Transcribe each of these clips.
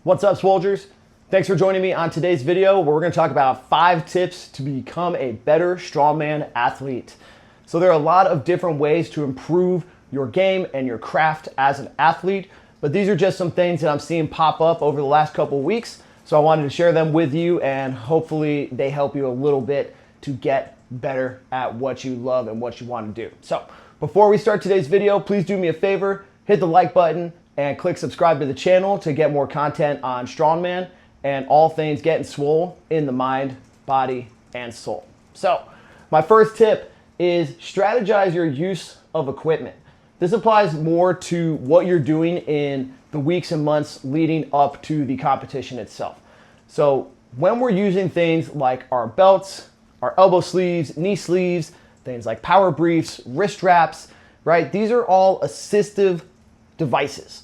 What's up, Swolgers? Thanks for joining me on today's video where we're going to talk about 5 tips to become a better strongman athlete. So there are a lot of different ways to improve your game and your craft as an athlete, but these are just some things that I'm seeing pop up over the last couple weeks. So I wanted to share them with you, and hopefully they help you a little bit to get better at what you love and what you want to do. So before we start today's video, please do me a favor, hit the like button and click subscribe to the channel to get more content on strongman and all things getting swole in the mind, body, and soul. So my first tip is strategize your use of equipment. This applies more to what you're doing in the weeks and months leading up to the competition itself. So when we're using things like our belts, our elbow sleeves, knee sleeves, things like power briefs, wrist wraps, right? These are all assistive devices.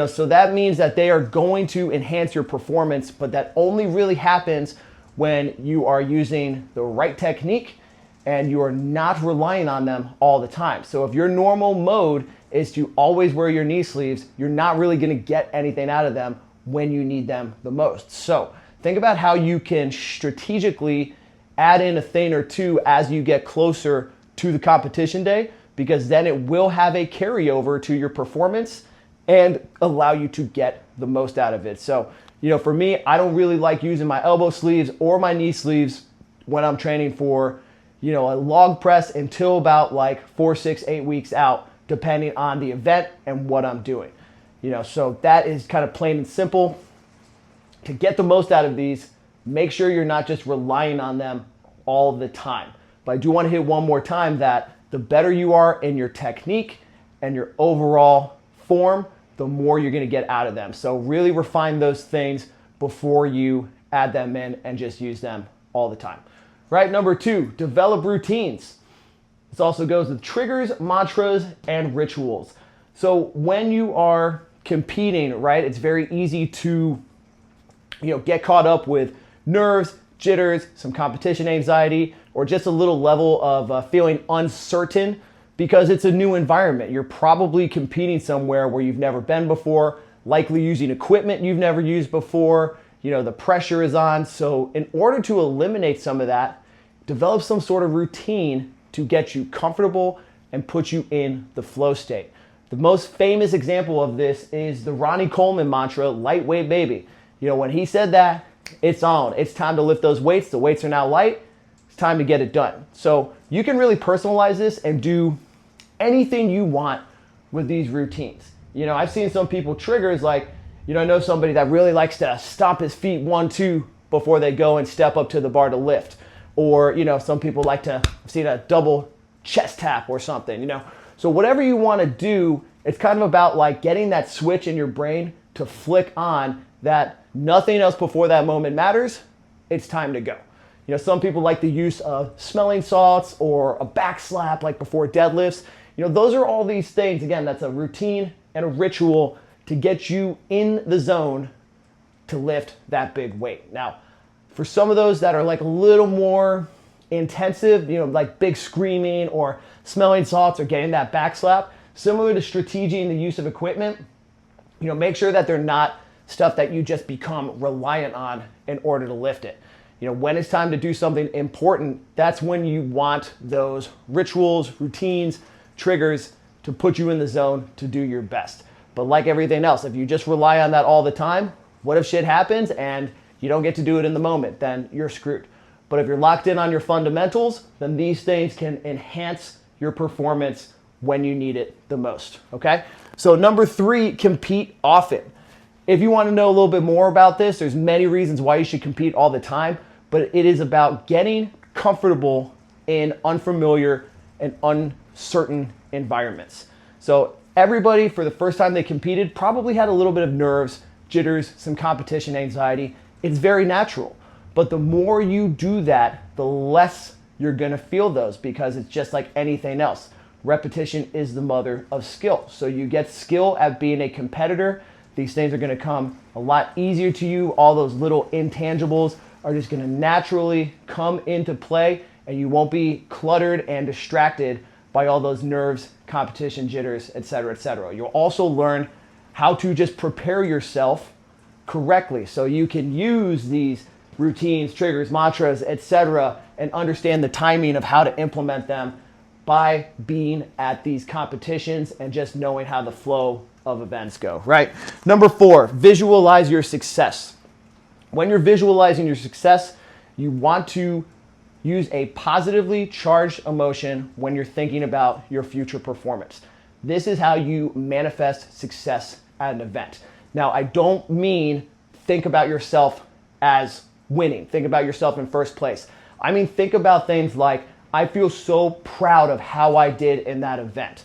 So that means that they are going to enhance your performance, but that only really happens when you are using the right technique and you are not relying on them all the time. So if your normal mode is to always wear your knee sleeves, you're not really going to get anything out of them when you need them the most. So think about how you can strategically add in a thing or two as you get closer to the competition day, because then it will have a carryover to your performance and allow you to get the most out of it. So, for me, I don't really like using my elbow sleeves or my knee sleeves when I'm training for, a log press until about like 4, 6, 8 weeks out, depending on the event and what I'm doing. So that is kind of plain and simple. To get the most out of these, make sure you're not just relying on them all the time. But I do want to hit one more time that the better you are in your technique and your overall form, the more you're going to get out of them. So really refine those things before you add them in and just use them all the time. Right, number 2, develop routines. This also goes with triggers, mantras, and rituals. So when you are competing, right, it's very easy to get caught up with nerves, jitters, some competition anxiety, or just a little level of feeling uncertain because it's a new environment. You're probably competing somewhere where you've never been before, likely using equipment you've never used before. The pressure is on. So in order to eliminate some of that, develop some sort of routine to get you comfortable and put you in the flow state. The most famous example of this is the Ronnie Coleman mantra, lightweight baby. When he said that, it's on. It's time to lift those weights. The weights are now light. It's time to get it done. So you can really personalize this and do anything you want with these routines. I've seen some people triggers like, I know somebody that really likes to stomp his feet 1, 2 before they go and step up to the bar to lift. Or, some people like to, I've seen a double chest tap or something, So whatever you want to do, it's kind of about like getting that switch in your brain to flick on that nothing else before that moment matters. It's time to go. Some people like the use of smelling salts or a back slap like before deadlifts. Those are all these things. Again, that's a routine and a ritual to get you in the zone to lift that big weight. Now, for some of those that are like a little more intensive, like big screaming or smelling salts or getting that back slap, similar to strategy in the use of equipment, make sure that they're not stuff that you just become reliant on in order to lift it. When it's time to do something important, that's when you want those rituals, routines, triggers to put you in the zone to do your best. But like everything else, if you just rely on that all the time, what if shit happens and you don't get to do it in the moment? Then you're screwed. But if you're locked in on your fundamentals, then these things can enhance your performance when you need it the most, okay? So number 3, compete often. If you want to know a little bit more about this, there's many reasons why you should compete all the time, but it is about getting comfortable in unfamiliar and uncertain environments. So everybody, for the first time they competed, probably had a little bit of nerves, jitters, some competition anxiety. It's very natural. But the more you do that, the less you're going to feel those, because it's just like anything else. Repetition is the mother of skill. So you get skill at being a competitor. These things are going to come a lot easier to you. All those little intangibles are just going to naturally come into play, and you won't be cluttered and distracted by all those nerves, competition, jitters, etc., etc. You'll also learn how to just prepare yourself correctly. So you can use these routines, triggers, mantras, etc., and understand the timing of how to implement them by being at these competitions and just knowing how the flow of events go, right? Number 4, visualize your success. When you're visualizing your success, you want to use a positively charged emotion when you're thinking about your future performance. This is how you manifest success at an event. Now, I don't mean think about yourself as winning. Think about yourself in first place. I mean, think about things like, I feel so proud of how I did in that event.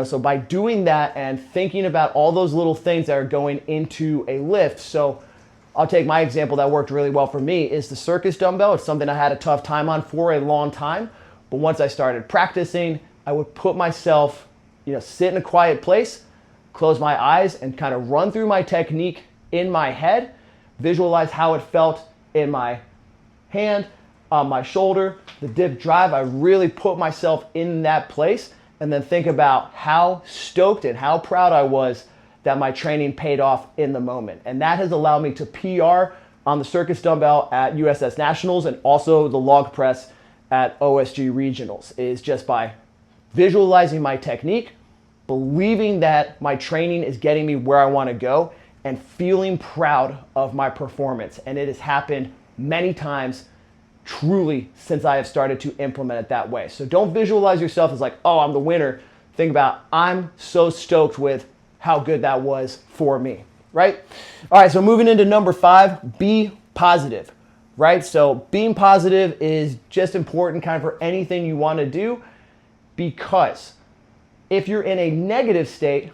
So by doing that and thinking about all those little things that are going into a lift. So I'll take my example that worked really well for me is the circus dumbbell. It's something I had a tough time on for a long time. But once I started practicing, I would put myself, sit in a quiet place, close my eyes and kind of run through my technique in my head, visualize how it felt in my hand, on my shoulder, the dip drive. I really put myself in that place and then think about how stoked and how proud I was that my training paid off in the moment. And that has allowed me to PR on the circus dumbbell at USS Nationals and also the log press at OSG Regionals, is just by visualizing my technique, believing that my training is getting me where I want to go, and feeling proud of my performance. And it has happened many times truly since I have started to implement it that way. So don't visualize yourself as like, oh, I'm the winner. Think about, I'm so stoked with how good that was for me, right? All right, so moving into number 5, be positive, right? So being positive is just important kind of for anything you want to do, because if you're in a negative state,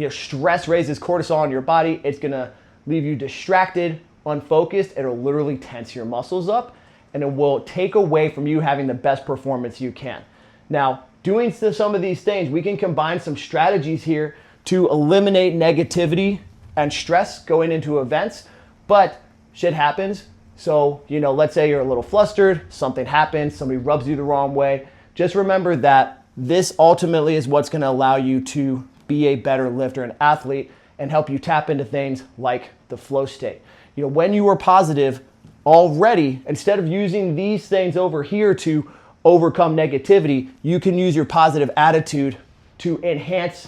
stress raises cortisol in your body. It's gonna leave you distracted, unfocused. It'll literally tense your muscles up, and it will take away from you having the best performance you can. Now, doing some of these things, we can combine some strategies here to eliminate negativity and stress going into events, but shit happens. So, let's say you're a little flustered, something happens, somebody rubs you the wrong way. Just remember that this ultimately is what's gonna allow you to be a better lifter and athlete and help you tap into things like the flow state. When you are positive already, instead of using these things over here to overcome negativity, you can use your positive attitude to enhance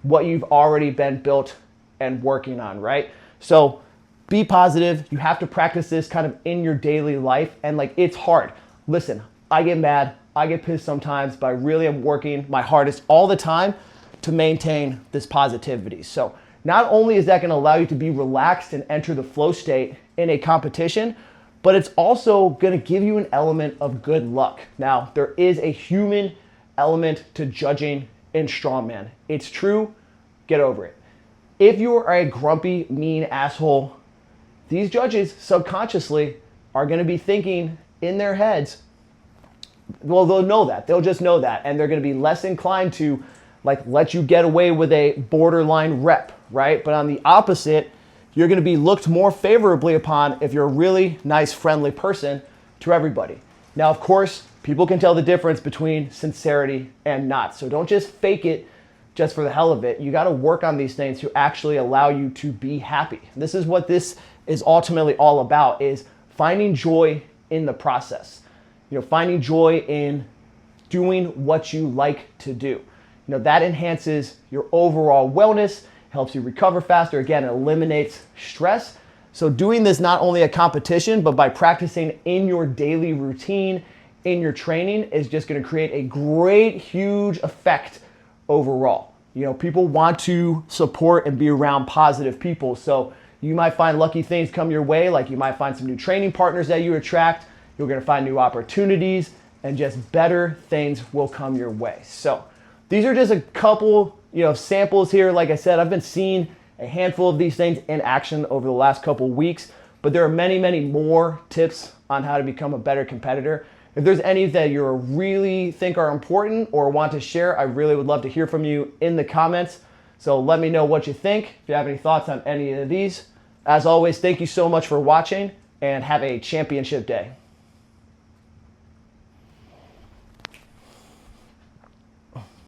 what you've already been built and working on, right? So be positive. You have to practice this kind of in your daily life. And it's hard. Listen, I get mad, I get pissed sometimes, but I really am working my hardest all the time to maintain this positivity. So not only is that going to allow you to be relaxed and enter the flow state in a competition, but it's also going to give you an element of good luck. Now, there is a human element to judging in strongman. It's true. Get over it. If you are a grumpy, mean asshole, these judges subconsciously are going to be thinking in their heads, well, they'll know that. They'll just know that. And they're going to be less inclined to let you get away with a borderline rep, right? But on the opposite, you're going to be looked more favorably upon if you're a really nice, friendly person to everybody. Now, of course, people can tell the difference between sincerity and not. So don't just fake it just for the hell of it. You got to work on these things to actually allow you to be happy. This is what this is ultimately all about, is finding joy in the process. Finding joy in doing what you like to do. That enhances your overall wellness, helps you recover faster. Again, it eliminates stress. So doing this not only at competition, but by practicing in your daily routine, in your training, is just going to create a great, huge effect overall. People want to support and be around positive people. So you might find lucky things come your way, like you might find some new training partners that you attract. You're going to find new opportunities, and just better things will come your way. So these are just a couple, samples here. Like I said, I've been seeing a handful of these things in action over the last couple weeks, but there are many, many more tips on how to become a better competitor. If there's any that you really think are important or want to share, I really would love to hear from you in the comments. So let me know what you think. If you have any thoughts on any of these. As always, thank you so much for watching, and have a championship day.